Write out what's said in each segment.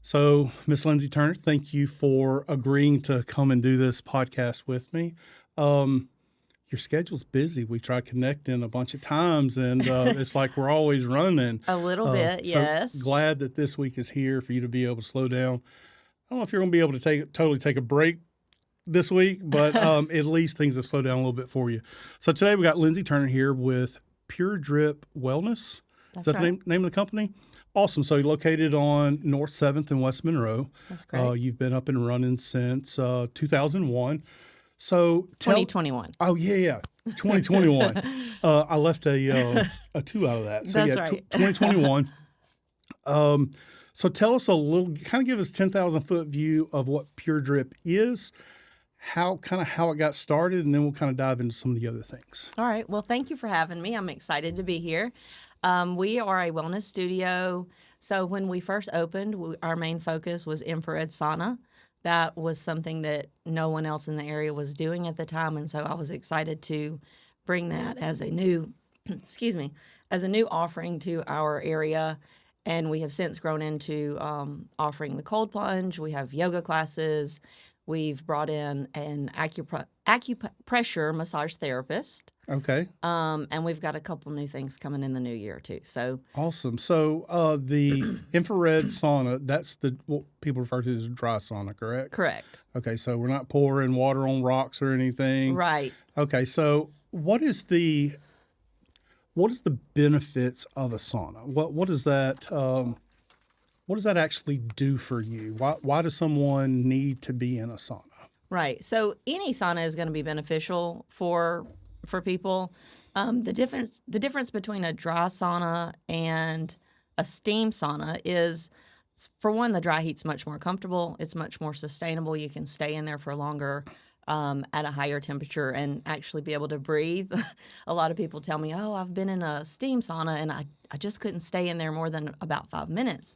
So, Miss Lyndsay Turner, thank you for agreeing to come and do this podcast with me. Your schedule's busy. We tried connecting a bunch of times, and it's like we're always running. A little bit, So yes. glad that this week is here for you to be able to slow down. I don't know if you're going to be able to totally take a break this week, but at least things have slowed down a little bit for you. So today we got Lyndsay Turner here with Pure Drip Wellness. That's Is that right. the name of the company? Awesome. So you're located on North 7th in West Monroe. That's great. You've been up and running since 2001. So 2021. Oh, yeah. 2021. I left a 2 out of that. So That's yeah, right. 2021. So tell us a little, kind of give us 10,000-foot view of what Pure Drip is, how it got started, and then we'll kind of dive into some of the other things. All right. Well, thank you for having me. I'm excited to be here. We are a wellness studio. So when we first opened, our main focus was infrared sauna. That was something that no one else in the area was doing at the time, and so I was excited to bring that as a new, as a new offering to our area. And we have since grown into offering the cold plunge. We have yoga classes. We've brought in an acupressure massage therapist. Okay. And we've got a couple new things coming in the new year too. So Awesome. So the infrared sauna, that's what people refer to as dry sauna, correct? correct. Okay, so we're not pouring water on rocks or anything. Right. Okay, so what is the benefits of a sauna? What does that actually do for you? Why does someone need to be in a sauna? Right. So any sauna is going to be beneficial for people. The difference between a dry sauna and a steam sauna is, for one, the dry heat's much more comfortable. It's much more sustainable. You can stay in there for longer at a higher temperature and actually be able to breathe. A lot of people tell me, "Oh, I've been in a steam sauna and I just couldn't stay in there more than about 5 minutes."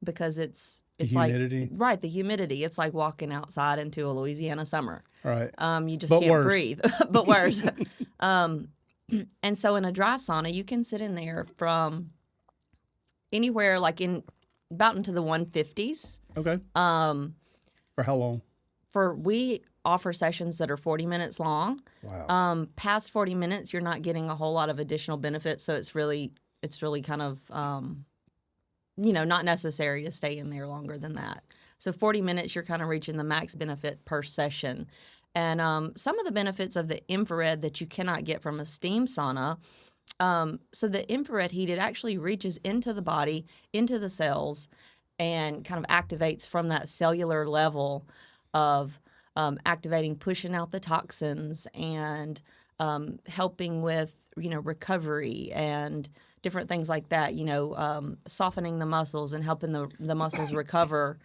Because it's humidity? Right, the humidity. It's like walking outside into a Louisiana summer. Right. You just But can't worse. breathe, but worse. And so in a dry sauna, you can sit in there from anywhere about into the 150s. Okay. For how long? We offer sessions that are 40 minutes long. Wow. Past 40 minutes, you're not getting a whole lot of additional benefits, so it's really kind of not necessary to stay in there longer than that. So 40 minutes, you're kind of reaching the max benefit per session. And some of the benefits of the infrared that you cannot get from a steam sauna, so the infrared heat, it actually reaches into the body, into the cells, and kind of activates from that cellular level of activating, pushing out the toxins and helping with, recovery and different things like that, softening the muscles and helping the muscles recover,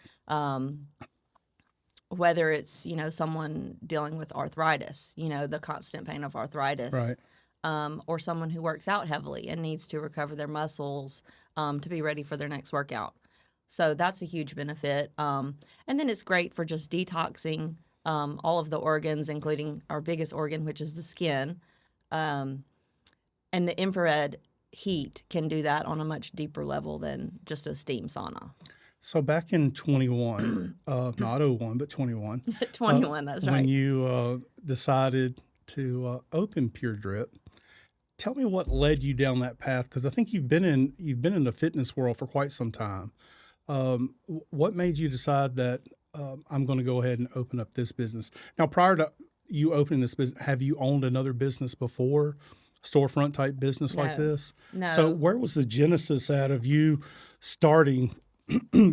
whether it's, someone dealing with arthritis, the constant pain of arthritis, Right. or someone who works out heavily and needs to recover their muscles to be ready for their next workout. So that's a huge benefit. And then it's great for just detoxing all of the organs, including our biggest organ, which is the skin. And the infrared heat can do that on a much deeper level than just a steam sauna. So back in 21, not 01, but 21. 21, that's right. When you decided to open Pure Drip, tell me what led you down that path, because I think you've been in the fitness world for quite some time. What made you decide that I'm going to go ahead and open up this business? Now, prior to you opening this business, have you owned another business before? Storefront type business like this? No. So where was the genesis out of you starting?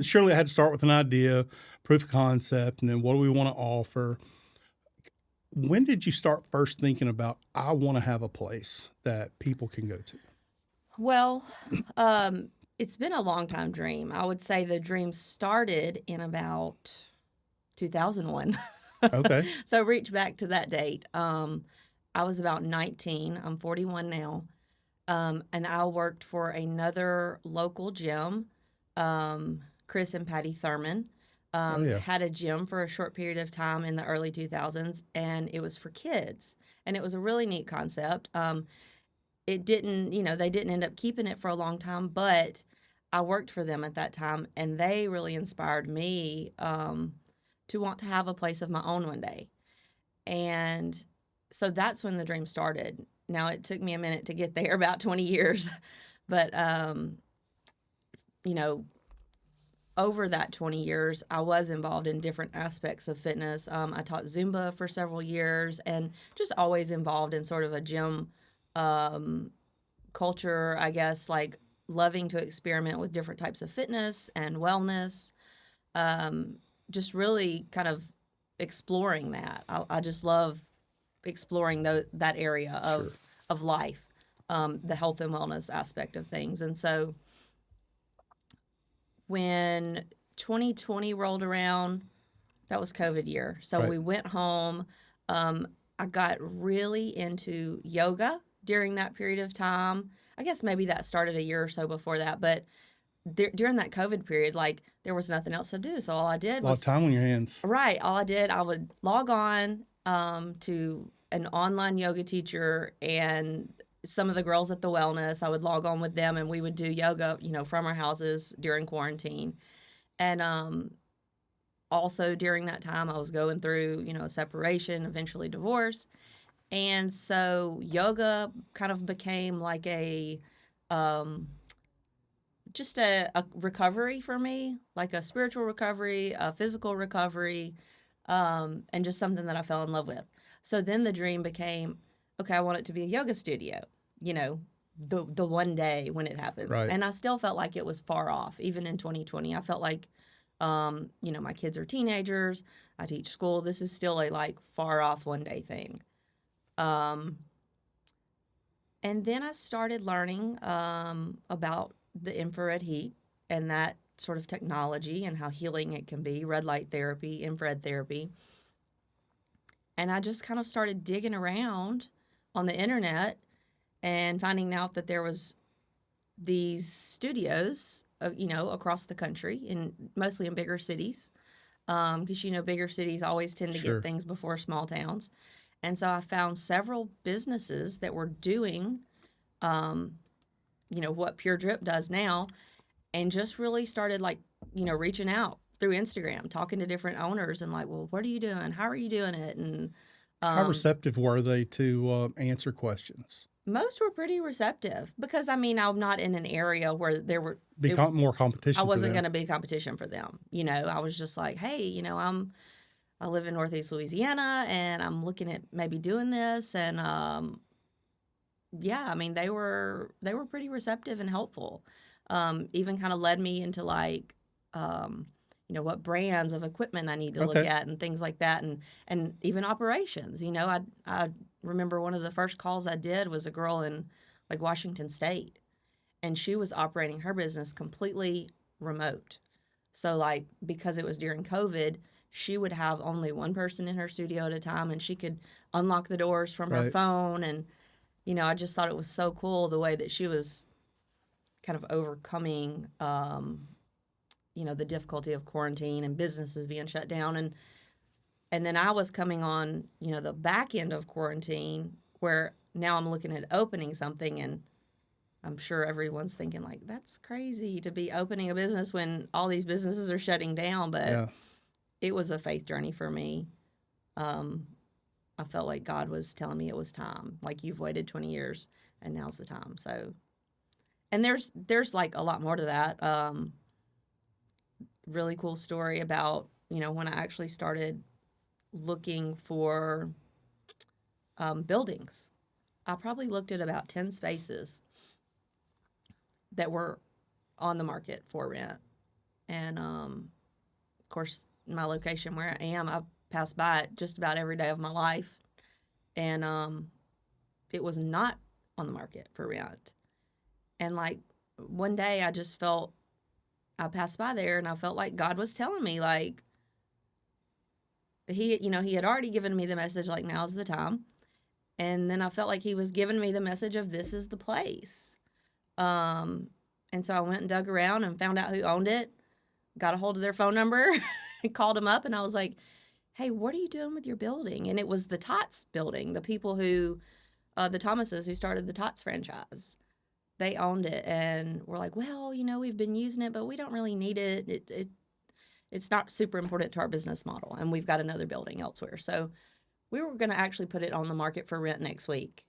Surely I had to start with an idea, proof of concept, and then what do we want to offer? When did you start first thinking about, I want to have a place that people can go to? Well, it's been a long time dream. I would say the dream started in about 2001. Okay. So reach back to that date. I was about 19. I'm 41 now. And I worked for another local gym, Chris and Patty Thurman. Had a gym for a short period of time in the early 2000s, and it was for kids. And it was a really neat concept. It didn't, they didn't end up keeping it for a long time, but I worked for them at that time, and they really inspired me to want to have a place of my own one day. And so that's when the dream started. Now, it took me a minute to get there, about 20 years. But, you know, over that 20 years, I was involved in different aspects of fitness. I taught Zumba for several years and just always involved in sort of a gym culture, I guess, like loving to experiment with different types of fitness and wellness. Just really kind of exploring that. I just love exploring that area Sure. of life, the health and wellness aspect of things. And so when 2020 rolled around, that was COVID year. So Right. we went home. I got really into yoga during that period of time. I guess maybe that started a year or so before that, but during that COVID period, like there was nothing else to do. So all I did A lot of was, time on your hands. right, all I did, I would log on to an online yoga teacher and some of the girls at the wellness. I would log on with them and we would do yoga, from our houses during quarantine. And also during that time, I was going through, a separation, eventually divorce. And so yoga kind of became like just a recovery for me, like a spiritual recovery, a physical recovery, and just something that I fell in love with. So then the dream became, okay, I want it to be a yoga studio, the one day when it happens. Right. And I still felt like it was far off, even in 2020. I felt like, my kids are teenagers. I teach school. This is still a like far off one day thing. And then I started learning about the infrared heat and that sort of technology and how healing it can be, red light therapy, infrared therapy. And I just kind of started digging around on the internet and finding out that there was these studios, across the country, mostly in bigger cities, because bigger cities always tend to Sure. get things before small towns. And so I found several businesses that were doing, what Pure Drip does now, and just really started reaching out through Instagram, talking to different owners and like, well, what are you doing? How are you doing it? And How receptive were they to answer questions? most were pretty receptive because I'm not in an area where there were More competition. I for wasn't them. going to be competition for them. I was just like, hey, I live in Northeast Louisiana and I'm looking at maybe doing this. And they were pretty receptive and helpful. Even kind of led me into like, what brands of equipment I need to look Okay. at and things like that. And even operations, I remember one of the first calls I did was a girl in like Washington State, and she was operating her business completely remote. So like, because it was during COVID, she would have only one person in her studio at a time and she could unlock the doors from her Right. phone. And, I just thought it was so cool the way that she was kind of overcoming, the difficulty of quarantine and businesses being shut down. And then I was coming on, the back end of quarantine where now I'm looking at opening something, and I'm sure everyone's thinking like, that's crazy to be opening a business when all these businesses are shutting down. But Yeah. it was a faith journey for me. I felt like God was telling me it was time. Like, you've waited 20 years and now's the time. So, and there's like a lot more to that. Really cool story about, when I actually started looking for buildings. I probably looked at about 10 spaces that were on the market for rent. And of course, my location where I am, I pass by it just about every day of my life. And it was not on the market for rent. And like one day I passed by there and I felt like God was telling me like, he had already given me the message, like, now's the time. And then I felt like he was giving me the message of this is the place. And so I went and dug around and found out who owned it, got a hold of their phone number, called them up, and I was like, hey, what are you doing with your building? And it was the Tots building, the people who, the Thomases who started the Tots franchise. they owned it, and we're like, well, we've been using it, but we don't really need it. It's not super important to our business model, and we've got another building elsewhere. So we were going to actually put it on the market for rent next week.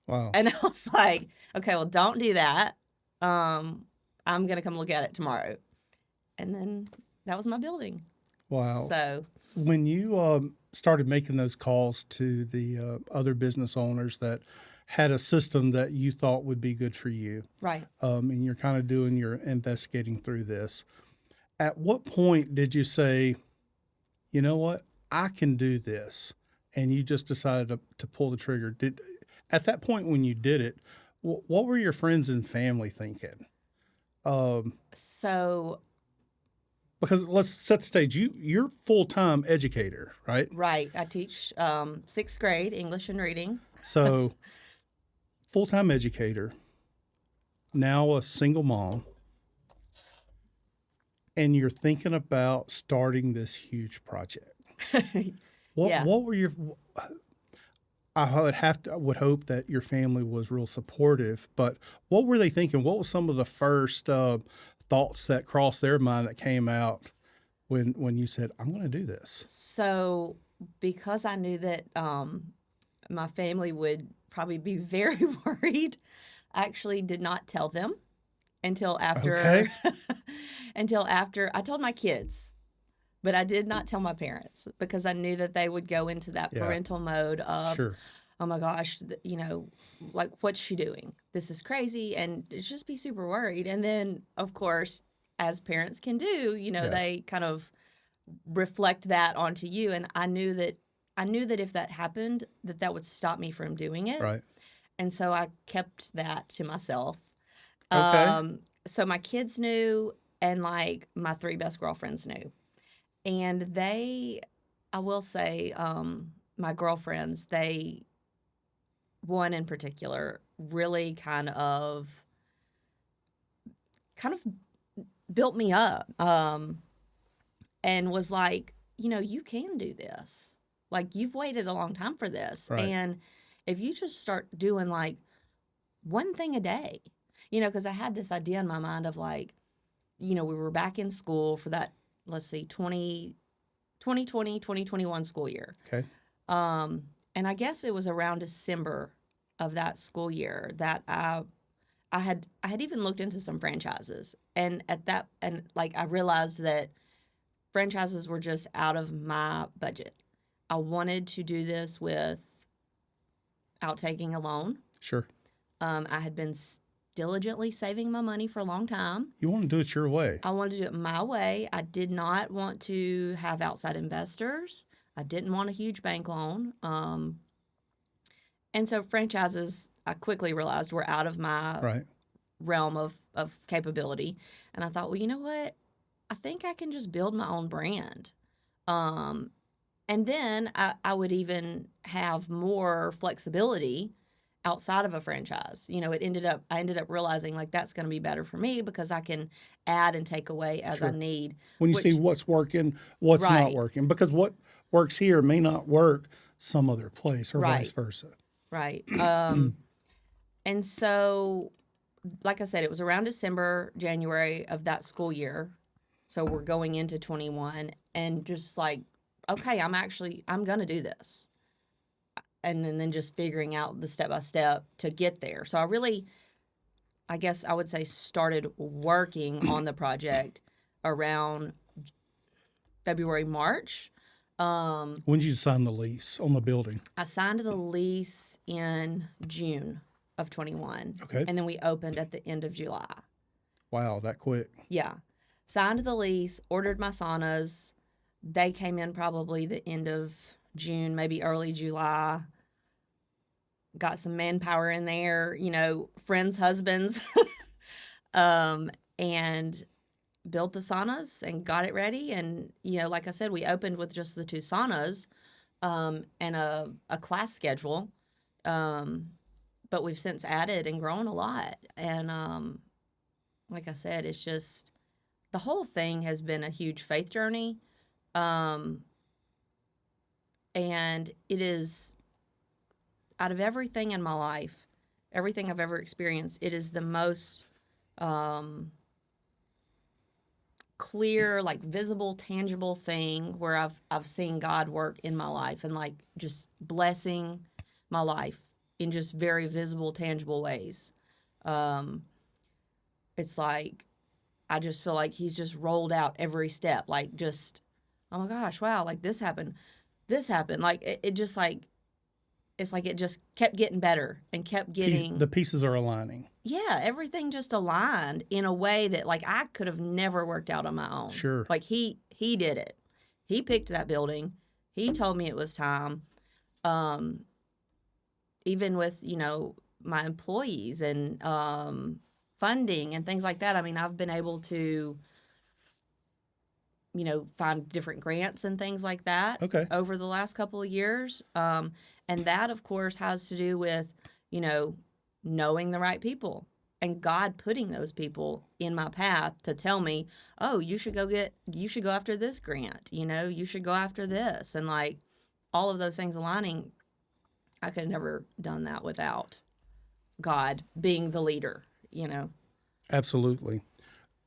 Wow. And I was like, okay, well, don't do that. I'm going to come look at it tomorrow. And then that was my building. Wow. So When you started making those calls to the other business owners that had a system that you thought would be good for you, right. and you're kind of doing your investigating through this, at what point did you say, you know what, I can do this, and you just decided to pull the trigger? At that point when you did it, what were your friends and family thinking? So Because let's set the stage. You're full-time educator, right? right, I teach 6th grade English and reading. So full-time educator, now a single mom, and you're thinking about starting this huge project. Yeah. What were your? I would hope that your family was real supportive, but what were they thinking? What was some of the first thoughts that crossed their mind that came out when you said, "I'm going to do this"? So because I knew that my family would probably be very worried, I actually did not tell them until after Okay. until after I told my kids, but I did not tell my parents because I knew that they would go into that Yeah. parental mode of, Sure. oh my gosh, like, what's she doing? This is crazy, and just be super worried. And then, of course, as parents can do, Yeah. they kind of reflect that onto you. And I knew that if that happened, that would stop me from doing it. Right. And so I kept that to myself. Okay. So my kids knew, and like my 3 best girlfriends knew. And I will say, my girlfriends, one in particular, really kind of built me up, and was like, you can do this. Like, you've waited a long time for this. Right. And if you just start doing like one thing a day, because I had this idea in my mind of like, we were back in school for that, let's see, 2020, 2021 school year. Okay. And I guess it was around December of that school year that I had even looked into some franchises, and I realized that franchises were just out of my budget. I wanted to do this without taking a loan. Sure. I had been diligently saving my money for a long time. You want to do it your way. I wanted to do it my way. I did not want to have outside investors. I didn't want a huge bank loan. And so franchises, I quickly realized, were out of my Right. realm of capability. And I thought, well, you know what? I think I can just build my own brand. And then I would even have more flexibility outside of a franchise. I ended up realizing like that's going to be better for me because I can add and take away as I Sure. need. When you see what's working, what's not Right. working, because what works here may not work some other place, or vice Right. versa. Right. And so, like I said, it was around December, January of that school year. So we're going into 21 and just like, okay, I'm going to do this. And then just figuring out the step by step to get there. So I guess I would say, started working on the project around February, March. When did you sign the lease on the building? I signed the lease in June of 21. Okay. And then we opened at the end of July. Wow, that quick. Yeah. Signed the lease, ordered my saunas. They came in probably the end of June, maybe early July. Got some manpower in there, friends' husbands, and built the saunas and got it ready. And, like I said, we opened with just the 2 saunas and a class schedule. But we've since added and grown a lot. And like I said, it's just, the whole thing has been a huge faith journey. And it is, out of everything in my life, everything I've ever experienced, it is the most clear, like visible, tangible thing where I've seen God work in my life and like just blessing my life in just very visible, tangible ways. It's like I just feel like He's just rolled out every step, like just, oh my gosh, wow, like this happened, like it just like it's like it just kept getting better and kept getting The pieces are aligning. yeah, everything just aligned in a way that like I could have never worked out on my own. Sure. Like he did it. He picked that building. He told me it was time. Even with, my employees and funding and things like that. I mean, I've been able to, find different grants and things like that Okay. over the last couple of years. And that, of course, has to do with, knowing the right people and God putting those people in my path to tell me, oh, you should go after this grant, you should go after this. And like all of those things aligning, I could have never done that without God being the leader. Absolutely.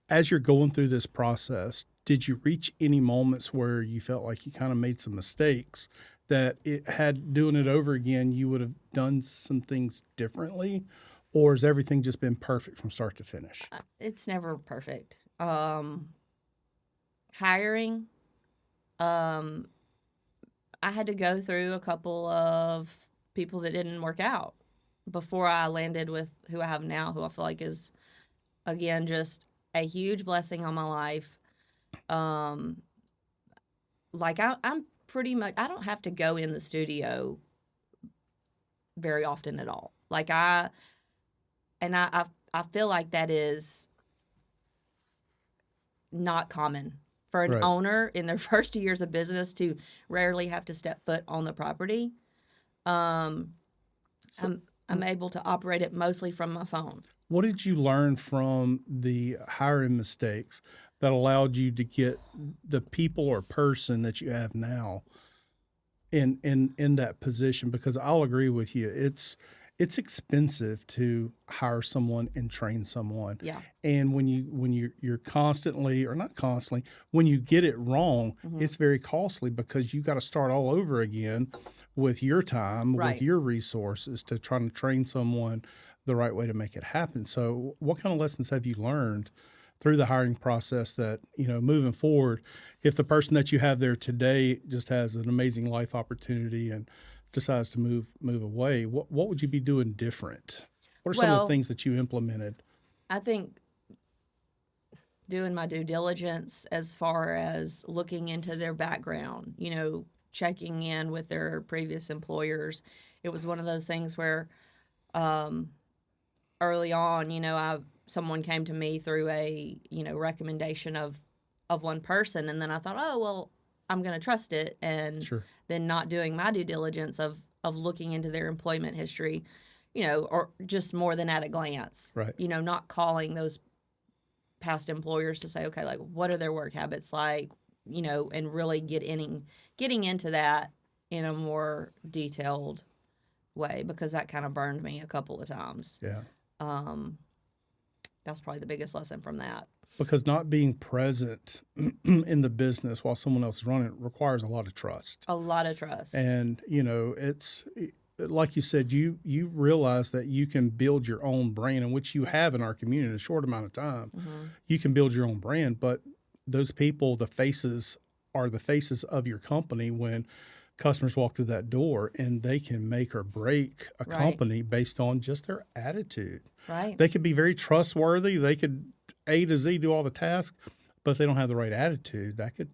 As you're going through this process, did you reach any moments where you felt like you kind of made some mistakes that doing it over again, you would have done some things differently? Or has everything just been perfect from start to finish? It's never perfect. Hiring, um, I had to go through a couple of people that didn't work out before I landed with who I have now, who I feel like is, again, just a huge blessing on my life. Like I'm pretty much, I don't have to go in the studio very often at all. Like I feel like that is not common for an Right. owner in their first years of business to rarely have to step foot on the property. I'm able to operate it mostly from my phone. What did you learn from the hiring mistakes that allowed you to get the people or person that you have now in that position? Because I'll agree with you, it's expensive to hire someone and train someone. Yeah. And when you're constantly, or not constantly, when you get it wrong, it's very costly because you got to start all over again with your time, Right. with your resources to try to train someone the right way to make it happen. So what kind of lessons have you learned through the hiring process that, moving forward, if the person that you have there today just has an amazing life opportunity and decides to move away, what would you be doing different? What are some of the Well, things that you implemented? I think doing my due diligence as far as looking into their background, checking in with their previous employers. It was one of those things where early on, someone came to me through a, recommendation of one person, and then I thought, oh, well, I'm going to trust it, and Sure. then not doing my due diligence of looking into their employment history, or just more than at a glance. Right. Not calling those past employers to say, okay, like what are their work habits like, and really getting into that in a more detailed way, because that kind of burned me a couple of times. Yeah. That's probably the biggest lesson from that. Because not being present in the business while someone else is running it requires a lot of trust. A lot of trust. And, it's like you said, you realize that you can build your own brand, in which you have in our community in a short amount of time. You can build your own brand, but those people, the faces, are the faces of your company when customers walk through that door, and they can make or break a Right. company based on just their attitude. Right. They could be very trustworthy. They could A to Z do all the tasks, but if they don't have the right attitude, that could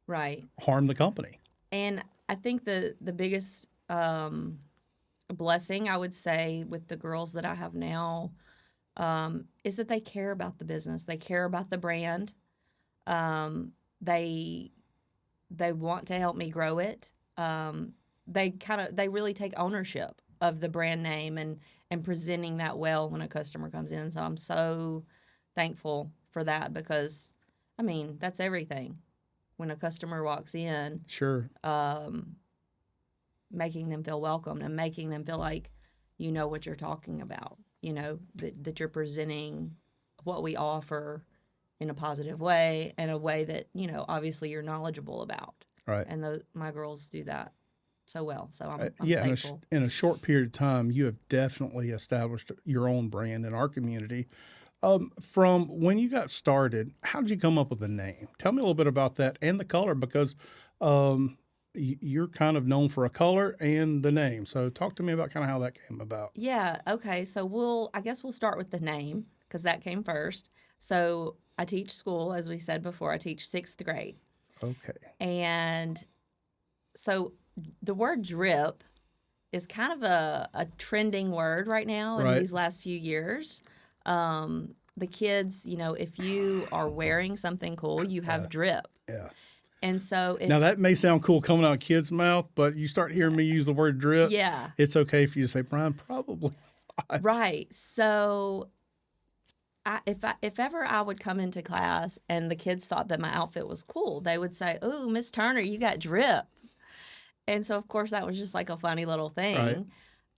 Right. harm the company. And I think the biggest blessing, I would say, with the girls that I have now, is that they care about the business. They care about the brand. They want to help me grow it. They really take ownership of the brand name and presenting that well when a customer comes in. So I'm so thankful for that, because, I mean, that's everything. When a customer walks in, Sure. making them feel welcome and making them feel like, you know what you're talking about, you know, that you're presenting what we offer in a positive way, and a way that, you know, obviously you're knowledgeable about. Right. And my girls do that so well. So I'm Yeah, thankful. in a short period of time, you have definitely established your own brand in our community. From when you got started, how did you come up with the name? Tell me a little bit about that and the color, because you're kind of known for a color and the name. So talk to me about kind of how that came about. Yeah. Okay. So I guess we'll start with the name because that came first. So I teach school, as we said before. I teach 6th grade, Okay. and so the word drip is kind of a trending word right now in Right. these last few years. The kids, you know, if you are wearing something cool, you have drip. Yeah. And so Now that may sound cool coming out of a kid's mouth, but you start hearing me use the word drip, yeah, it's okay for you to say, Brian, probably not. right. So if ever I would come into class and the kids thought that my outfit was cool, they would say, "Oh, Miss Turner, you got drip." And so of course that was just like a funny little Right. thing.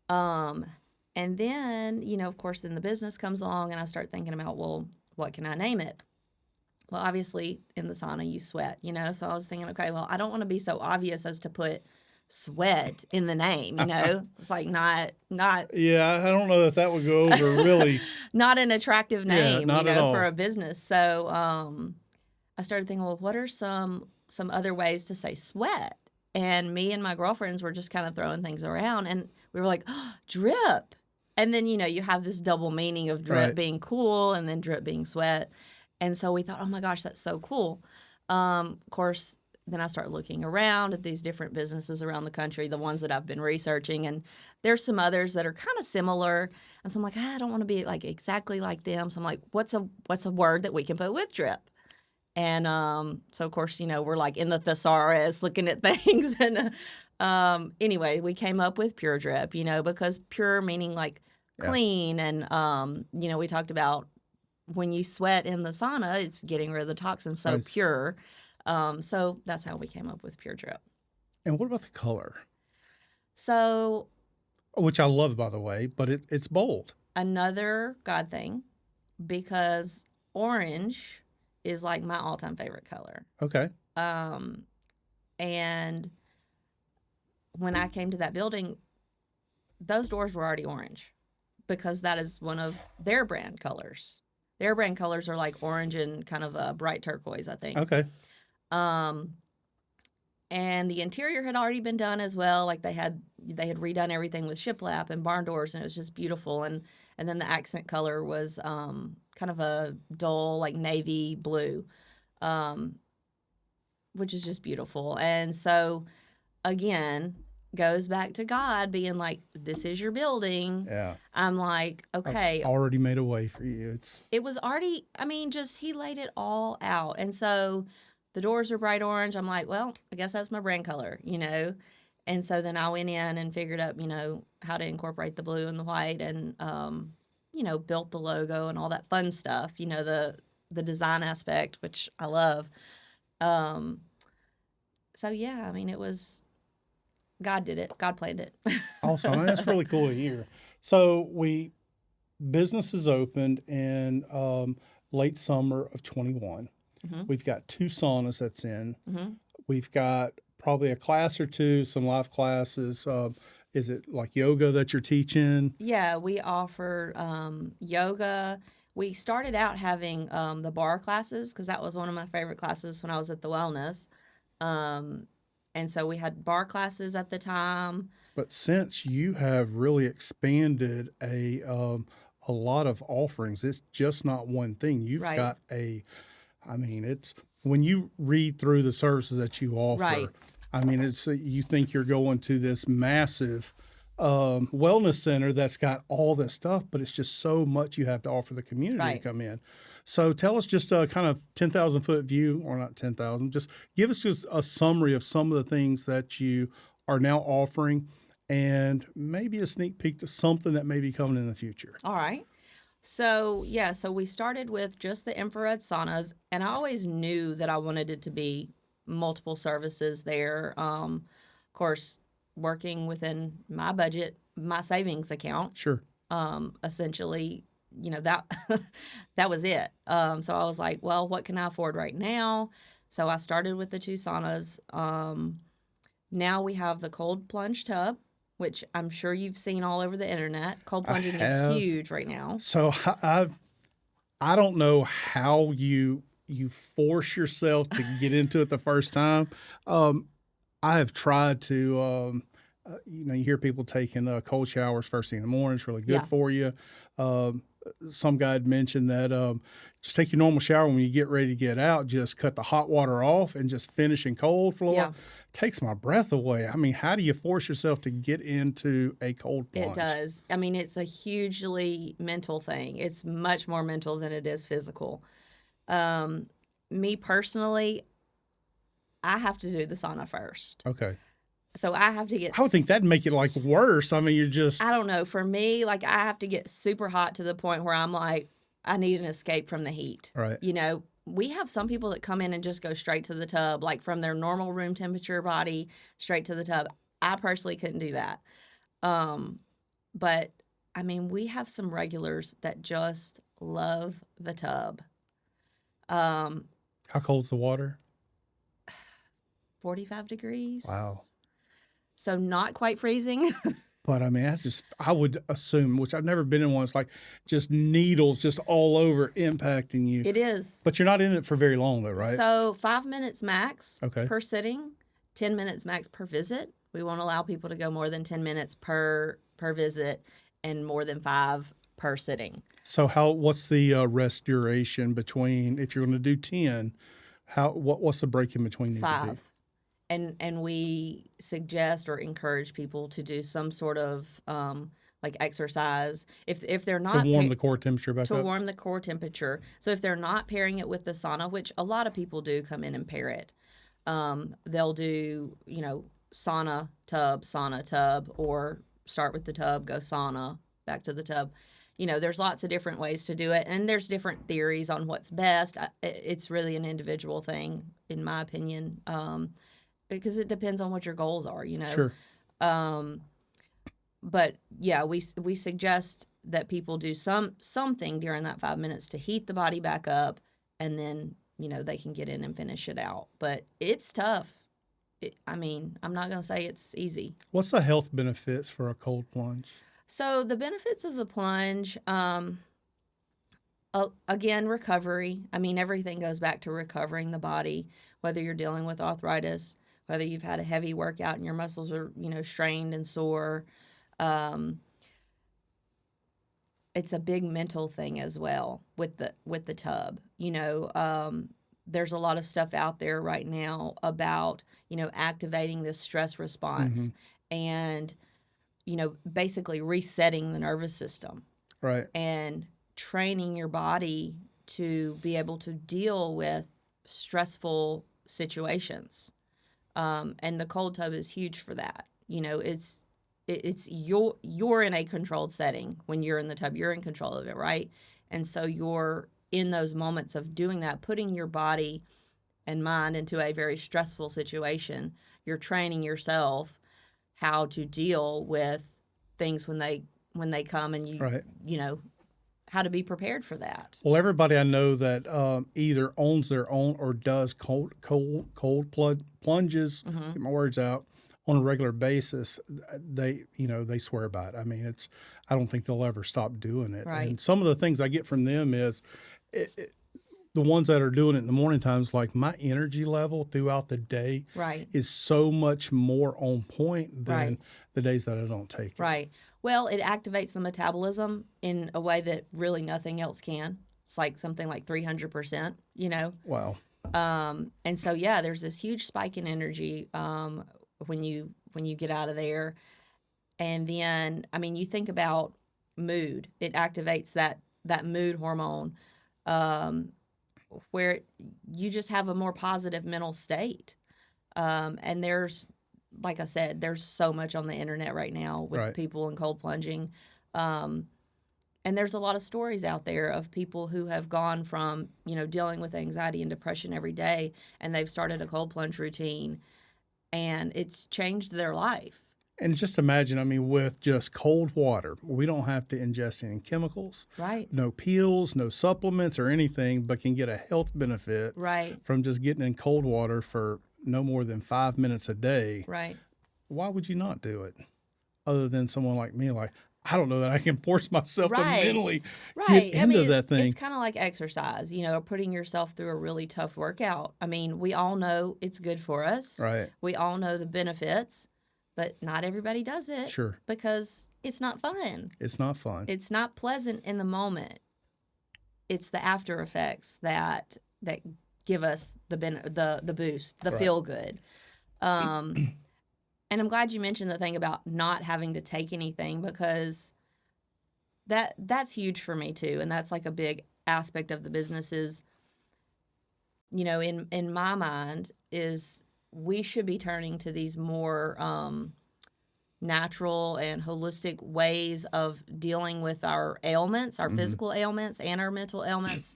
Um, and then, you know, of course, then the business comes along and I start thinking about, well, what can I name it? Well, obviously in the sauna you sweat, you know? So I was thinking, okay, well, I don't want to be so obvious as to put sweat in the name, you know? It's like not Yeah, I don't know that that would go over really. not an attractive Yeah, name, you not at know, for all. a business. So I started thinking, well, what are some other ways to say sweat? And me and my girlfriends were just kind of throwing things around, and we were like, oh, drip. And then, you know, you have this double meaning of drip Right. being cool and then drip being sweat. And so we thought, oh my gosh, that's so cool. Of course, then I started looking around at these different businesses around the country, the ones that I've been researching, and there's some others that are kind of similar. And so I'm like, I don't want to be like exactly like them. So I'm like, what's a word that we can put with drip? And so, of course, you know, we're like in the thesaurus looking at things. And anyway, we came up with pure drip, you know, because pure meaning like Yeah. clean. And, you know, we talked about when you sweat in the sauna, it's getting rid of the toxins. So Right. pure. So that's how we came up with pure drip. And what about the color? So Which I love, by the way, but it's bold. another God thing, because orange is like my all-time favorite color. Okay. Um, and when I came to that building, those doors were already orange because that is one of their brand colors. Their brand colors are like orange and kind of a bright turquoise, I think. Okay. Um, and the interior had already been done as well. Like they had redone everything with shiplap and barn doors, and it was just beautiful. And then the accent color was kind of a dull like navy blue, um, which is just beautiful. And so again, goes back to God being like, "This is your building." Yeah. I'm like, okay, Already made a way for you. It's it was already, I mean, just he laid it all out. And so the doors are bright orange. I'm like, well, I guess that's my brand color, you know? And so then I went in and figured out, you know, how to incorporate the blue and the white and, you know, built the logo and all that fun stuff, you know, the design aspect, which I love. So yeah, I mean, it was, God did it. God planned it. awesome. I mean, that's really cool to hear. So businesses opened in late summer of 21. Mm-hmm. We've got 2 saunas that's in. Mm-hmm. We've got probably a class or 2, some live classes. Is it like yoga that you're teaching? Yeah, we offer yoga. We started out having the bar classes because that was one of my favorite classes when I was at the wellness. And so we had bar classes at the time. But since you have really expanded a lot of offerings, it's just not one thing. You've Right. got I mean, it's when you read through the services that you offer. Right. I mean, it's you think you're going to this massive wellness center that's got all this stuff, but it's just so much you have to offer the community Right. to come in. So tell us just a kind of 10,000 foot view, or not 10,000, just give us just a summary of some of the things that you are now offering and maybe a sneak peek to something that may be coming in the future. All right. So, yeah, so we started with just the infrared saunas, and I always knew that I wanted it to be multiple services there. Of course, working within my budget, my savings account. Sure. Essentially, that that was it. So I was like, well, what can I afford right now? So I started with the 2 saunas. Now we have the cold plunge tub, which I'm sure you've seen all over the internet. Cold I plunging is have. huge right now. So I don't know how you force yourself to get into it the first time. I have tried to, you hear people taking cold showers first thing in the morning. It's really good Yeah. for you. Some guy had mentioned that just take your normal shower when you get ready to get out. Just cut the hot water off and just finish in cold for a Yeah. while. Takes my breath away. I mean, how do you force yourself to get into a cold plunge? It does. I mean, it's a hugely mental thing. It's much more mental than it is physical. Me personally, I have to do the sauna first. Okay. So I have to get I would think that'd make it like worse. I mean, you're just I don't know. For me, like I have to get super hot to the point where I'm like, I need an escape from the heat. right. We have some people that come in and just go straight to the tub, like from their normal room temperature body straight to the tub. I personally couldn't do that. But I mean, we have some regulars that just love the tub. How cold's the water? 45 degrees. Wow. So not quite freezing. But I mean, I would assume, which I've never been in one, it's like just needles just all over impacting you. It is. But you're not in it for very long though, right? So 5 minutes max Okay. per sitting, 10 minutes max per visit. We won't allow people to go more than 10 minutes per visit and more than 5 per sitting. So what's the rest duration between, if you're going to do 10, what's the break in between need to be? 5. And we suggest or encourage people to do some sort of like exercise if they're not To warm the core temperature back to up? warm the core temperature. So if they're not pairing it with the sauna, which a lot of people do come in and pair it, they'll do sauna tub, or start with the tub, go sauna, back to the tub. There's lots of different ways to do it, and there's different theories on what's best. It's really an individual thing, in my opinion. Because it depends on what your goals are, Sure. But yeah, we suggest that people do something during that 5 minutes to heat the body back up, and then they can get in and finish it out. But it's tough. I'm not gonna say it's easy. What's the health benefits for a cold plunge? So the benefits of the plunge, again, recovery. I mean, everything goes back to recovering the body, whether you're dealing with arthritis, whether you've had a heavy workout and your muscles are, strained and sore. It's a big mental thing as well with the tub. There's a lot of stuff out there right now about, activating this stress response and, basically resetting the nervous system. Right. And training your body to be able to deal with stressful situations. And the cold tub is huge for that. It's you're in a controlled setting when you're in the tub. You're in control of it, right? And so you're in those moments of doing that, putting your body and mind into a very stressful situation. You're training yourself how to deal with things when they come, and Right. How to be prepared for that. Well, everybody I know that either owns their own or does cold plunges, get my words out, on a regular basis, they swear by it. I mean, I don't think they'll ever stop doing it. Right. And some of the things I get from them is the ones that are doing it in the morning times, like my energy level throughout the day Right. is so much more on point than Right. the days that I don't take it. Right. Well, it activates the metabolism in a way that really nothing else can. It's like something like 300%, Wow. And so, yeah, there's this huge spike in energy when you get out of there. And then, you think about mood. It activates that mood hormone where you just have a more positive mental state. And there's, like I said, there's so much on the internet right now with Right. people in cold plunging. And there's a lot of stories out there of people who have gone from, dealing with anxiety and depression every day, and they've started a cold plunge routine, and it's changed their life. And just imagine, I mean, with just cold water, we don't have to ingest any chemicals, Right. no pills, no supplements or anything, but can get a health benefit Right. from just getting in cold water for no more than 5 minutes a day. Right. Why would you not do it? Other than someone like me, like, I don't know that I can force myself to Right. mentally get Right. I into mean, that it's thing. kind of like exercise, putting yourself through a really tough workout. I mean, we all know it's good for us. Right. We all know the benefits, but not everybody does it Sure. because it's not fun. It's not fun. It's not pleasant in the moment. It's the after effects that give us the boost, the Right. feel good. Um, and I'm glad you mentioned the thing about not having to take anything because that's huge for me too, and that's like a big aspect of the business is, in my mind is we should be turning to these more natural and holistic ways of dealing with our ailments, our physical ailments and our mental ailments,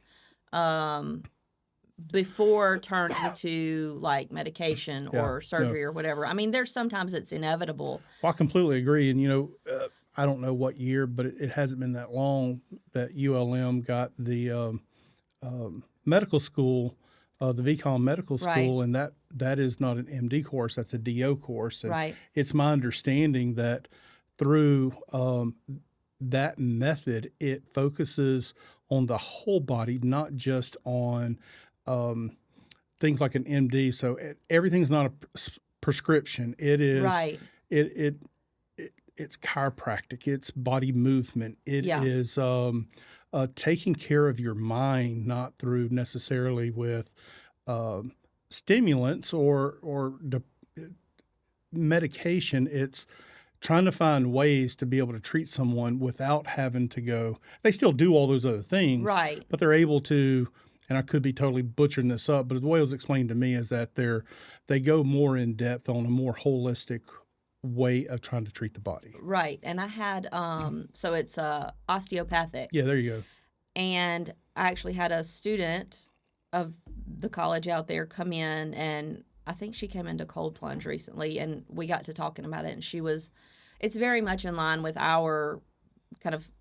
before turning to like medication Yeah. or surgery or whatever. I mean, there's sometimes it's inevitable. Well, I completely agree. And, I don't know what year, but it hasn't been that long that ULM got the medical school, the VCOM medical Right. school, and that is not an MD course, that's a DO course. And Right. it's my understanding that through that method, it focuses on the whole body, not just on things like an MD. So everything's not a prescription. It is Right. it it's chiropractic. It's body movement. It Yeah. is taking care of your mind, not through necessarily with stimulants or medication. It's trying to find ways to be able to treat someone without having to go. They still do all those other things, Right. but they're able to. And I could be totally butchering this up, but the way it was explained to me is that they go more in depth on a more holistic way of trying to treat the body. Right. And I had so it's osteopathic. Yeah, there you go. And I actually had a student of the college out there come in, and I think she came into cold plunge recently, and we got to talking about it, and it's very much in line with our kind of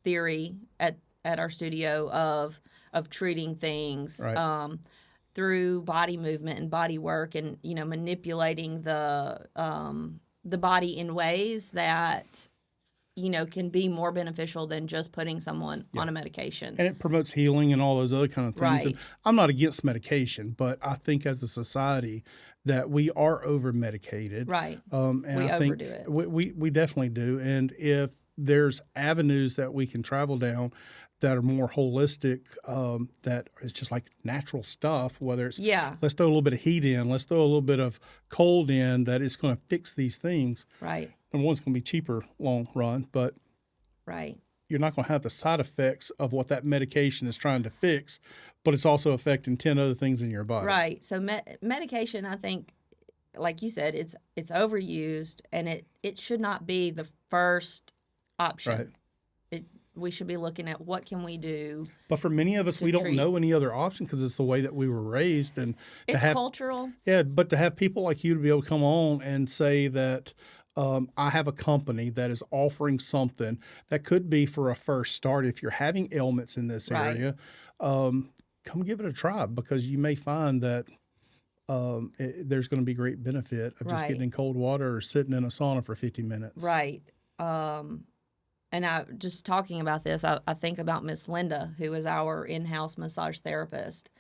theory at our studio of treating things Right. through body movement and body work, and manipulating the body in ways that can be more beneficial than just putting someone on a medication. And it promotes healing and all those other kind of things. Right. And I'm not against medication, but I think as a society that we are over medicated. Right. And We I think overdo it. we definitely do. And if there's avenues that we can travel down that are more holistic, that is just like natural stuff, whether it's Yeah. let's throw a little bit of heat in, let's throw a little bit of cold in, that is going to fix these things. Right. Number one, it's going to be cheaper long run, but Right. you're not going to have the side effects of what that medication is trying to fix, but it's also affecting 10 other things in your body. Right. So medication, I think, like you said, it's overused, and it should not be the first option. Right. We should be looking at what can we do. But for many of us, To we don't treat. know any other option because it's the way that we were raised. And to It's have, cultural. yeah, but to have people like you to be able to come on and say that I have a company that is offering something that could be for a first start. If you're having ailments in this Right. area, come give it a try, because you may find that there's going to be great benefit of just Right. getting in cold water or sitting in a sauna for 50 minutes. Right. And I just talking about this, I think about Miss Linda, who is our in-house massage therapist.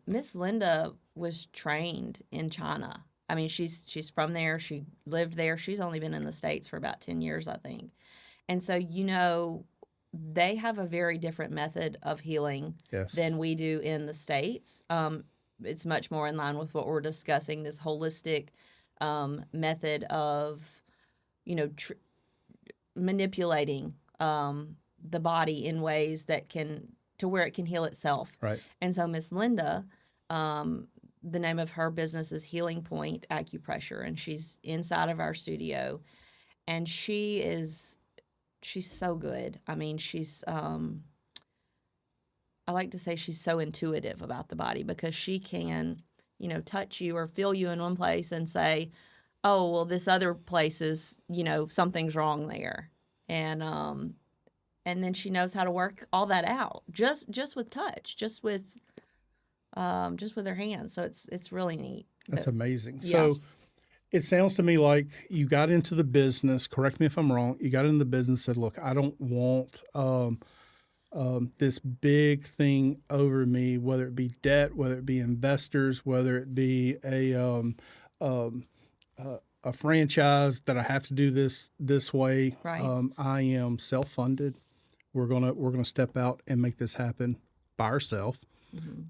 Miss Linda was trained in China. I mean, she's from there. She lived there. She's only been in the States for about 10 years, I think. And so, they have a very different method of healing Yes. than we do in the States. It's much more in line with what we're discussing, this holistic method of, manipulating the body in ways that to where it can heal itself. Right. And so Miss Linda, the name of her business is Healing Point Acupressure, and she's inside of our studio, and she's so good. I mean, I like to say she's so intuitive about the body, because she can, touch you or feel you in one place and say, oh, well, this other place is, something's wrong there. And then she knows how to work all that out just with touch, just with her hands. So it's really neat. That's amazing. Yeah. So it sounds to me like you got into the business. Correct me if I'm wrong. You got into the business and said, "Look, I don't want this big thing over me, whether it be debt, whether it be investors, whether it be a franchise that I have to do this way. Right. I am self-funded. We're gonna step out and make this happen by ourselves." Mm-hmm.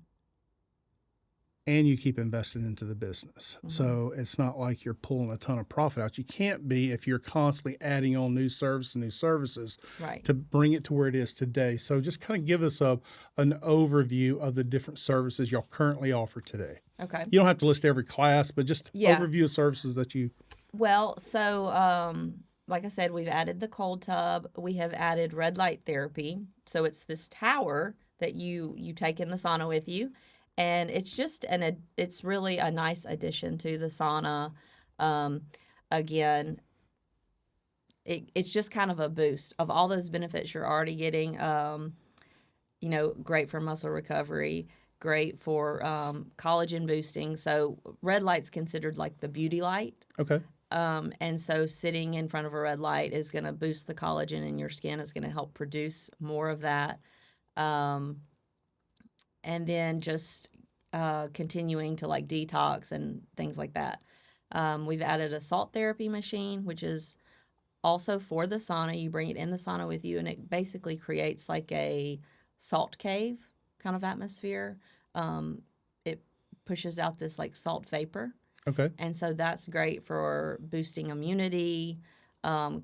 And you keep investing into the business. Mm-hmm. So it's not like you're pulling a ton of profit out. You can't be if you're constantly adding on new services Right. to bring it to where it is today. So just kind of give us an overview of the different services y'all currently offer today. Okay. You don't have to list every class, but just Yeah. overview of services that you. Well, so like I said, we've added the cold tub. We have added red light therapy. So it's this tower that you take in the sauna with you, and it's really a nice addition to the sauna. Again, it's just kind of a boost of all those benefits you're already getting. Great for muscle recovery, great for collagen boosting. So red light's considered like the beauty light. Okay. And so sitting in front of a red light is going to boost the collagen in your skin. It's going to help produce more of that. And then just continuing to like detox and things like that. We've added a salt therapy machine, which is also for the sauna. You bring it in the sauna with you, and it basically creates like a salt cave kind of atmosphere. It pushes out this like salt vapor. Okay. And so that's great for boosting immunity,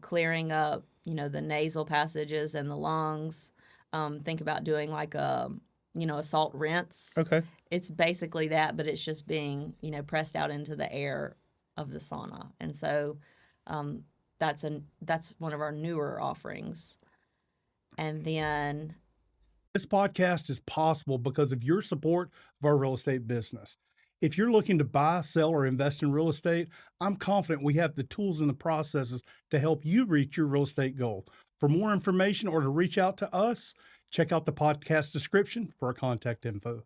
clearing up, the nasal passages and the lungs. Think about doing like a salt rinse. Okay. It's basically that, but it's just being, pressed out into the air of the sauna. And so that's one of our newer offerings. And then This podcast is possible because of your support of our real estate business. If you're looking to buy, sell, or invest in real estate, I'm confident we have the tools and the processes to help you reach your real estate goal. For more information or to reach out to us, check out the podcast description for our contact info.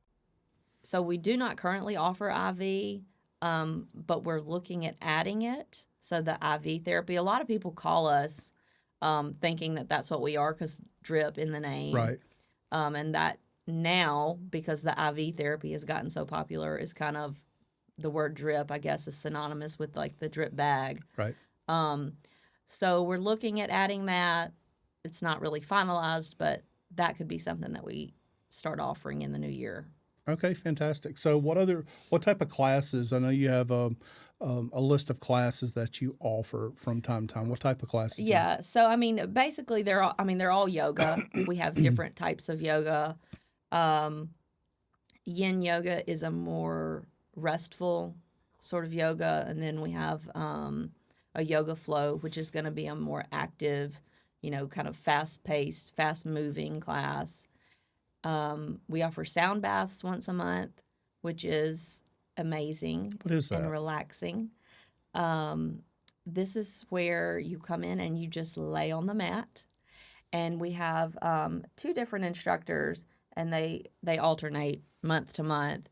So we do not currently offer IV, but we're looking at adding it. So the IV therapy, a lot of people call us thinking that that's what we are because drip in the name. Right. And that now, because the IV therapy has gotten so popular, is kind of the word drip, I guess, is synonymous with like the drip bag. Right. So we're looking at adding that. It's not really finalized, but that could be something that we start offering in the new year. Okay, fantastic. So what type of classes? I know you have a list of classes that you offer from time to time. What type of classes? Yeah. So basically they're all yoga. We have different types of yoga. Yin yoga is a more restful sort of yoga, and then we have a yoga flow, which is going to be a more active, kind of fast-paced, fast-moving class. We offer sound baths once a month, which is amazing. What is that? And relaxing. This is where you come in and you just lay on the mat, and we have two different instructors, and they alternate month to month.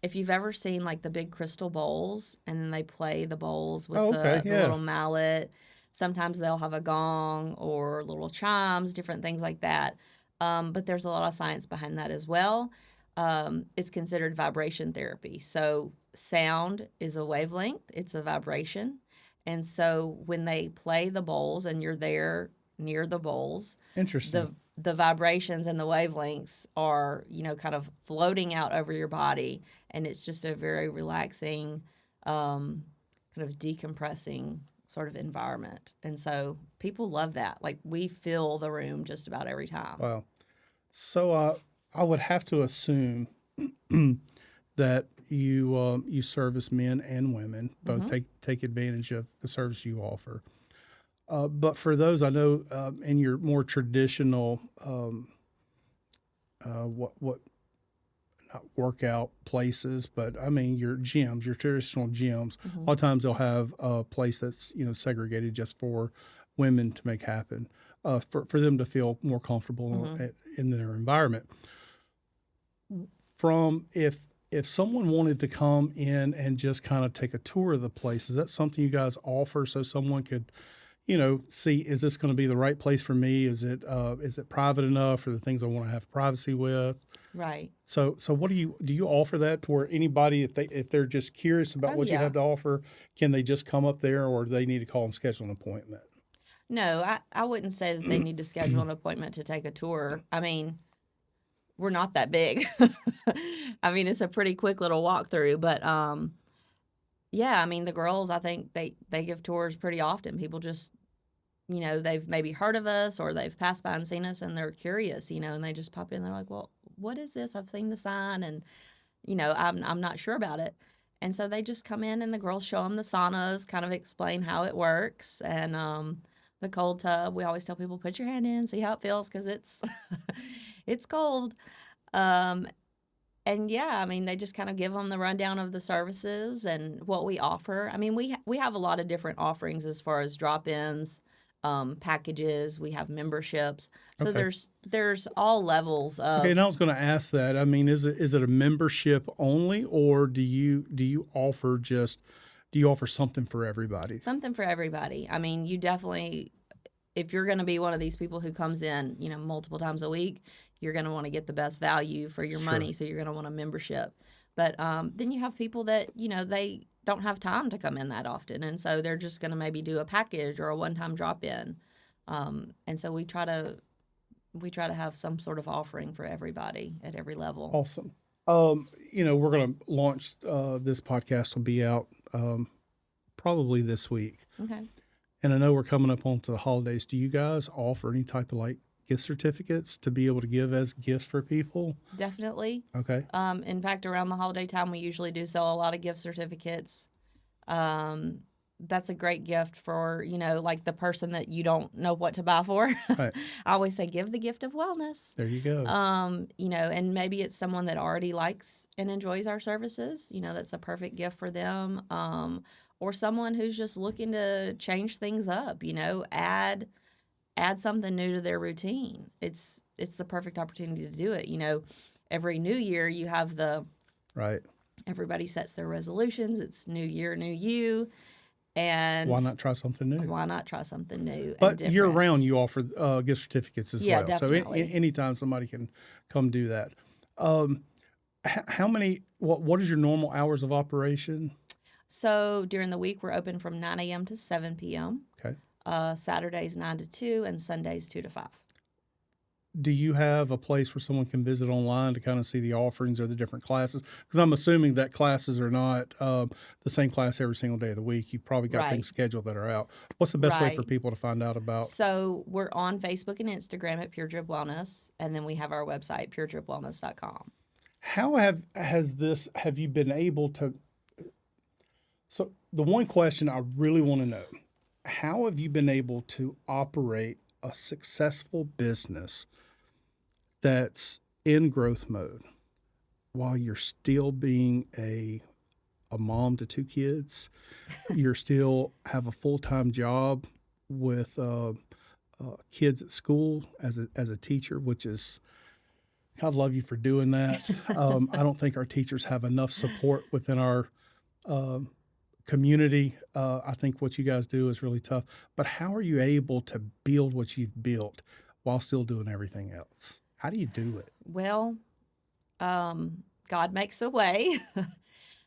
If you've ever seen like the big crystal bowls, and then they play the bowls with the little mallet, sometimes they'll have a gong or little chimes, different things like that. But there's a lot of science behind that as well. It's considered vibration therapy. So sound is a wavelength, it's a vibration. And so when they play the bowls and you're there near the bowls, Interesting. The vibrations and the wavelengths are, kind of floating out over your body. And it's just a very relaxing, kind of decompressing sort of environment. And so people love that. Like we fill the room just about every time. Wow. So I would have to assume that you service men and women, both take advantage of the service you offer. But for those, I know in your more traditional, not workout places, but I mean your gyms, your traditional gyms. A lot of times they'll have a place that's segregated just for women to make happen, for them to feel more comfortable in their environment. From if someone wanted to come in and just kind of take a tour of the place, is that something you guys offer so someone could, see, is this going to be the right place for me? Is it private enough for the things I want to have privacy with? Right. So what do you offer that to where anybody, if they're just curious about Oh, what you yeah. have to offer, can they just come up there, or do they need to call and schedule an appointment? No, I wouldn't say that they need to schedule an appointment to take a tour. I mean, we're not that big. I mean, it's a pretty quick little walkthrough, but yeah, I mean, the girls, I think they give tours pretty often. People just, they've maybe heard of us or they've passed by and seen us and they're curious, and they just pop in. They're like, well, what is this? I've seen the sign and, I'm not sure about it. And so they just come in and the girls show them the saunas, kind of explain how it works. And the cold tub, we always tell people, put your hand in, see how it feels, because it's, it's cold. Um, and yeah, I mean, they just kind of give them the rundown of the services and what we offer. I mean, we have a lot of different offerings as far as drop-ins, packages. We have memberships. So Okay. there's all levels of Okay, and I was going to ask that. I mean, is it a membership only, or do you offer something for everybody? something for everybody. I mean, you definitely, if you're going to be one of these people who comes in, multiple times a week, you're going to want to get the best value for your Sure. money. So you're going to want a membership. But then you have people that, they don't have time to come in that often. And so they're just going to maybe do a package or a one-time drop-in. And so we try to have some sort of offering for everybody at every level. Awesome. We're going to launch this podcast will be out probably this week. Okay. And I know we're coming up onto the holidays. Do you guys offer any type of gift certificates to be able to give as gifts for people? Definitely. Okay. In fact, around the holiday time, we usually do sell a lot of gift certificates. That's a great gift for, like the person that you don't know what to buy for. Right. I always say, give the gift of wellness. There you go. And maybe it's someone that already likes and enjoys our services. That's a perfect gift for them. Or someone who's just looking to change things up, add something new to their routine. It's the perfect opportunity to do it. Every new year you have Right. everybody sets their resolutions. It's new year, new you. And Why not try something new? Why not try something new? But and year different? round, you offer gift certificates as Yeah, well. definitely. So anytime somebody can come do that. How many? What is your normal hours of operation? So during the week, we're open from 9 a.m. to 7 p.m. Okay. Saturdays 9 to 2 and Sundays 2 to 5. Do you have a place where someone can visit online to kind of see the offerings or the different classes? Because I'm assuming that classes are not the same class every single day of the week. You've probably got Right. things scheduled that are out. What's the best way for Right. people to find out about? So we're on Facebook and Instagram at Pure Drip Wellness, and then we have our website, puredripwellness.com. How have you been able to? So the one question I really want to know, how have you been able to operate a successful business that's in growth mode while you're still being a mom to 2 kids? You're still have a full-time job with kids at school as a teacher, which is, God love you for doing that. I don't think our teachers have enough support within our community. I think what you guys do is really tough. But how are you able to build what you've built while still doing everything else? How do you do it? Well, God makes a way.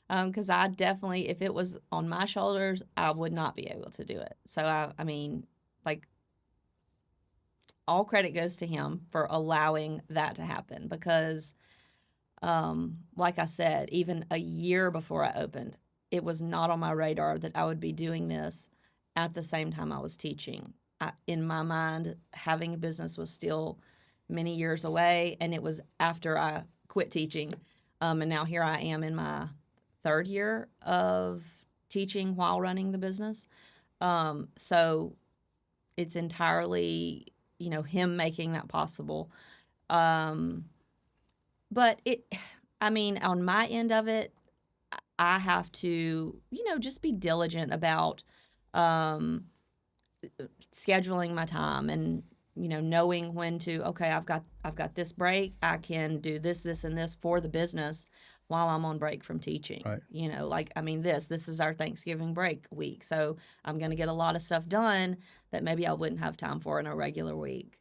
Because I definitely, if it was on my shoulders, I would not be able to do it. So, I mean, like, all credit goes to him for allowing that to happen because, like I said, even a year before I opened, it was not on my radar that I would be doing this at the same time I was teaching. In my mind, having a business was still many years away, and it was after I quit teaching. And now here I am in my 3rd year of teaching while running the business. So it's entirely, him making that possible. But I mean, on my end of it, I have to, just be diligent about um, scheduling my time and knowing when to. Okay, I've got this break. I can do this, and this for the business while I'm on break from teaching. Right. Like I mean, this is our Thanksgiving break week, so I'm going to get a lot of stuff done that maybe I wouldn't have time for in a regular week.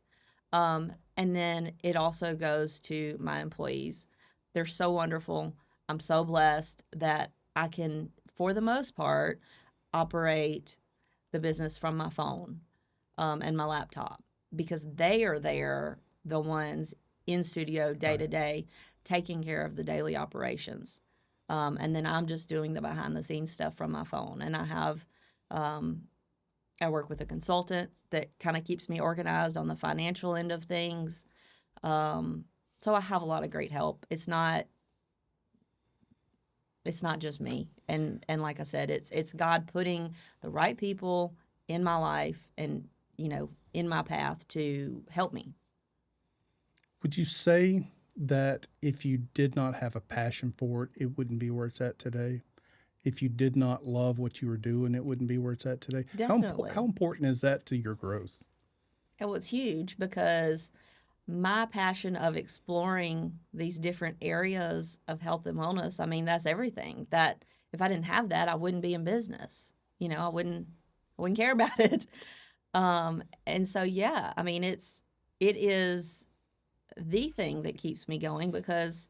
And then it also goes to my employees. They're so wonderful. I'm so blessed that I can, for the most part, operate the business from my phone and my laptop because they are there, the ones in studio day to Right. day, taking care of the daily operations. And then I'm just doing the behind the scenes stuff from my phone. And um, I work with a consultant that kind of keeps me organized on the financial end of things. Um, so I have a lot of great help. It's not just me. And like I said, it's God putting the right people in my life and in my path to help me. Would you say that if you did not have a passion for it, it wouldn't be where it's at today? If you did not love what you were doing, it wouldn't be where it's at today. Definitely. How important is that to your growth? It was huge because my passion of exploring these different areas of health and wellness, I mean, that's everything. That if I didn't have that, I wouldn't be in business. I wouldn't care about it. And so yeah, I mean, it is the thing that keeps me going because,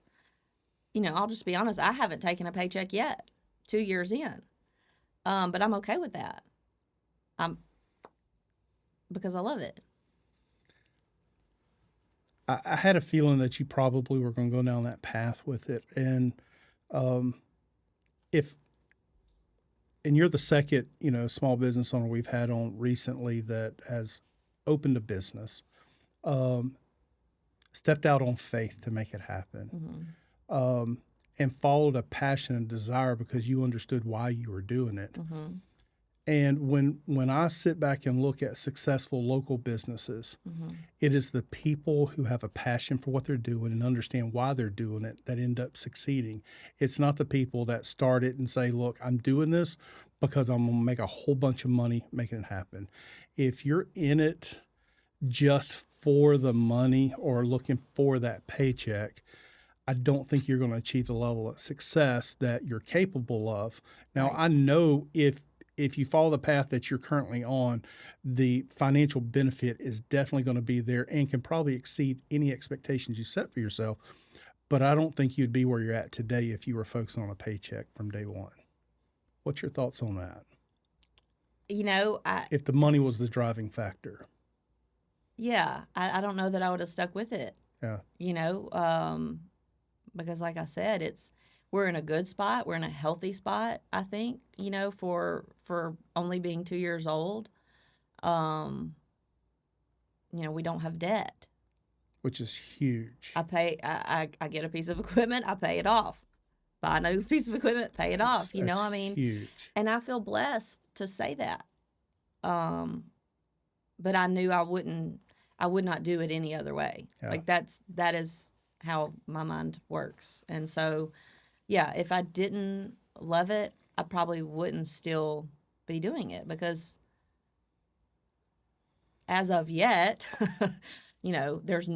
I'll just be honest, I haven't taken a paycheck yet, 2 years in. But I'm okay with that. I'm because I love it. I had a feeling that you probably were going to go down that path with it, and um, if and you're the second small business owner we've had on recently that has opened a business, um, stepped out on faith to make it happen, Hmm. and followed a passion and desire because you understood why you were doing it. Hmm. And when I sit back and look at successful local businesses, Hmm. it is the people who have a passion for what they're doing and understand why they're doing it that end up succeeding. It's not the people that start it and say, look, I'm doing this because I'm going to make a whole bunch of money making it happen. If you're in it just for the money or looking for that paycheck, I don't think you're going to achieve the level of success that you're capable of. Now, Right. I know if you follow the path that you're currently on, the financial benefit is definitely going to be there and can probably exceed any expectations you set for yourself. But I don't think you'd be where you're at today if you were focused on a paycheck from day one. What's your thoughts on that? I If the money was the driving factor. yeah, I don't know that I would have stuck with it. Yeah. You know, because like I said, we're in a good spot. We're in a healthy spot. I think for only being 2 years old. Um, we don't have debt. Which is huge. I get a piece of equipment, I pay it off. Buy another piece of equipment, pay it off. That's I mean, huge. and I feel blessed to say that. Um, but I knew I would not do it any other way. Yeah. Like that is how my mind works. And so, yeah, if I didn't love it, I probably wouldn't still be doing it because as of yet, there's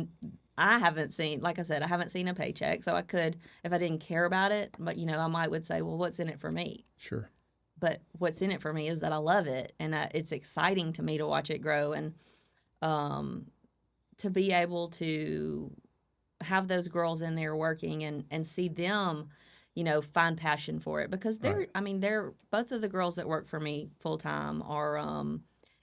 I haven't seen, like I said, I haven't seen a paycheck. So I could, if I didn't care about it, but I might would say, well, what's in it for me? Sure. But what's in it for me is that I love it and it's exciting to me to watch it grow and um, to be able to have those girls in there working and see them, find passion for it because Right. they're both of the girls that work for me full time are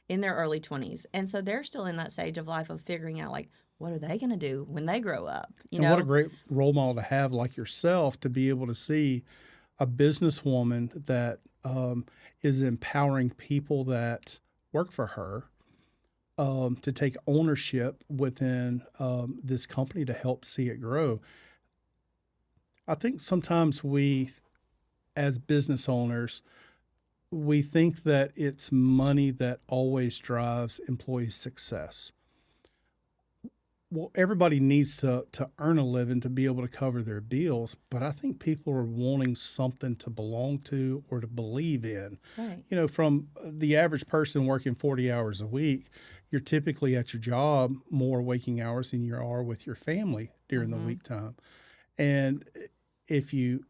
in their early 20s. And so they're still in that stage of life of figuring out like, what are they going to do when they grow up? And what a great role model to have like yourself to be able to see a businesswoman that is empowering people that work for her to take ownership within this company to help see it grow. I think sometimes we, as business owners, we think that it's money that always drives employee success. Well, everybody needs to earn a living to be able to cover their bills, but I think people are wanting something to belong to or to believe in. Right. You know, from the average person working 40 hours a week, you're typically at your job more waking hours than you are with your family during the Mm-hmm. week time. And if you,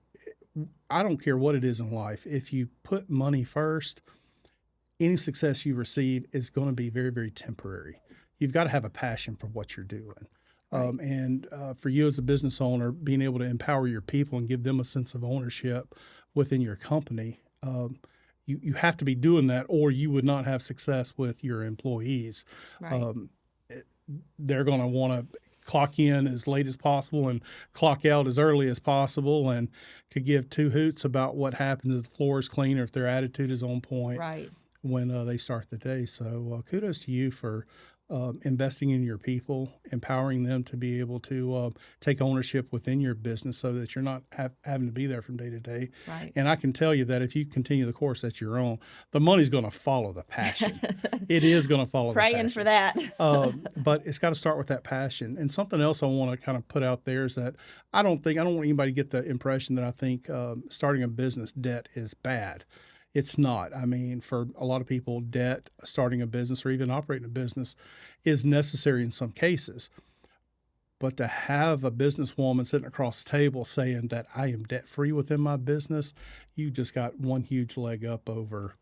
I don't care what it is in life, if you put money first, any success you receive is going to be very, very temporary. You've got to have a passion for what you're doing. Right. And for you as a business owner, being able to empower your people and give them a sense of ownership within your company, you have to be doing that, or you would not have success with your employees. Right. Um, they're going to want to clock in as late as possible and clock out as early as possible, and could give two hoots about what happens if the floor is clean or if their attitude is on point Right. when they start the day. So kudos to you for investing in your people, empowering them to be able to take ownership within your business so that you're not having to be there from day to day. Right. And I can tell you that if you continue the course that you're on, the money's going to follow the passion. It is going to follow the passion. Praying for that. But it's got to start with that passion. And something else I want to kind of put out there is that I don't want anybody to get the impression that I think starting a business debt is bad. It's not. I mean, for a lot of people, debt, starting a business or even operating a business is necessary in some cases. But to have a businesswoman sitting across the table saying that I am debt free within my business, you just got one huge leg up over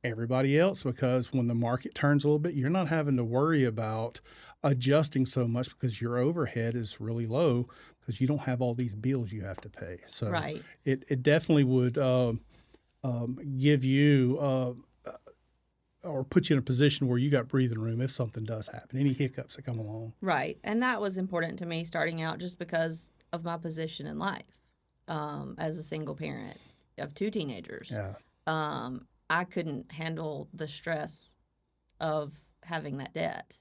everybody else, because when the market turns a little bit, you're not having to worry about adjusting so much because your overhead is really low because you don't have all these bills you have to pay. So Right. it definitely would give you or put you in a position where you got breathing room if something does happen, any hiccups that come along. Right. And that was important to me starting out just because of my position in life as a single parent of two teenagers. Yeah. I couldn't handle the stress of having that debt.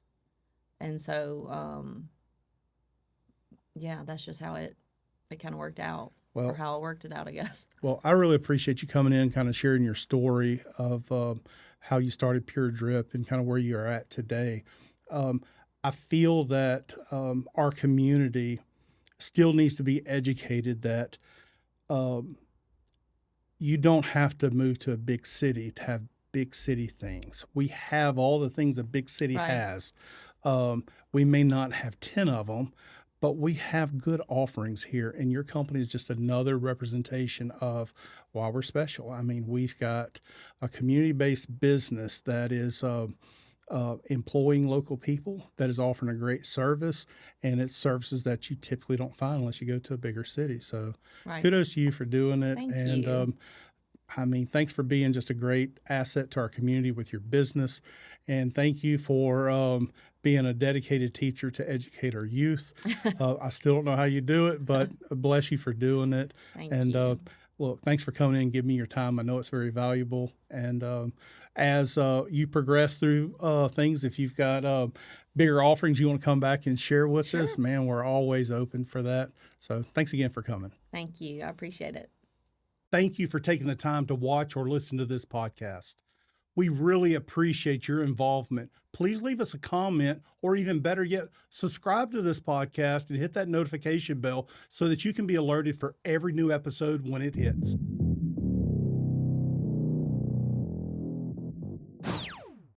And so, yeah, that's just how it kind of worked out, or how I worked it out, I guess. Well, I really appreciate you coming in, kind of sharing your story of how you started Pure Drip and kind of where you are at today. I feel that our community still needs to be educated that you don't have to move to a big city to have big city things. We have all the things a big city Right. has. We may not have 10 of them, but we have good offerings here, and your company is just another representation of why we're special. I mean, we've got a community-based business that is employing local people, that is offering a great service, and it's services that you typically don't find unless you go to a bigger city. So Right. kudos to you for doing it. Thank and you. I mean, thanks for being just a great asset to our community with your business. And thank you for being a dedicated teacher to educate our youth. I still don't know how you do it, but bless you for doing it. Thank And you. look, thanks for coming in and giving me your time. I know it's very valuable. And as you progress through things, if you've got bigger offerings you want to come back and share with us, Sure. man, we're always open for that. So thanks again for coming. Thank you. I appreciate it. Thank you for taking the time to watch or listen to this podcast. We really appreciate your involvement. Please leave us a comment, or even better yet, subscribe to this podcast and hit that notification bell so that you can be alerted for every new episode when it hits.